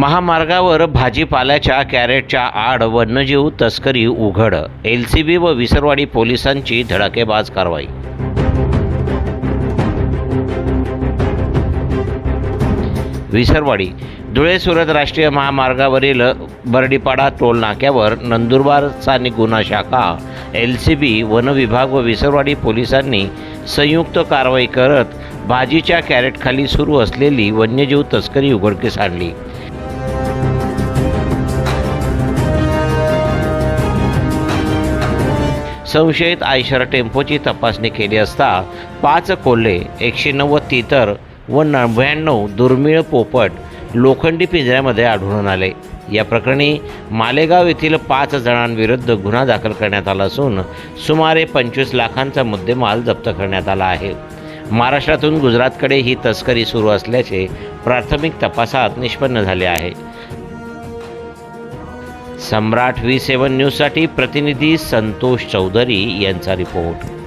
महामार्गावर भाजीपाल्याच्या कॅरेटच्या आड वन्यजीव तस्करी उघड. एलसीबी व विसरवाडी पोलिसांची धडाकेबाज कारवाई. विसरवाडी धुळे सुरत राष्ट्रीय महामार्गावरील बर्डीपाडा टोल नाक्यावर नंदुरबारचा गुन्हा शाखा, एलसीबी, वन विभाग व विसरवाडी पोलिसांनी संयुक्त कारवाई करत भाजीच्या कॅरेटखाली सुरू असलेली वन्यजीव तस्करी उघडकीस आणली. संशयित आयशर टेम्पोची तपासणी केली असता 5 कोल्हे, 190 तितर व 99 दुर्मिळ पोपट लोखंडी पिंजऱ्यामध्ये आढळून आले. या प्रकरणी मालेगाव येथील 5 जणांविरुद्ध गुन्हा दाखल करण्यात आला असून सुमारे 25 लाखांचा मुद्देमाल जप्त करण्यात आला आहे. महाराष्ट्रातून गुजरातकडे ही तस्करी सुरू असल्याचे प्राथमिक तपासात निष्पन्न झाले आहे. सम्राट V7 न्यूजसाठी प्रतिनिधी संतोष चौधरी यांचा रिपोर्ट.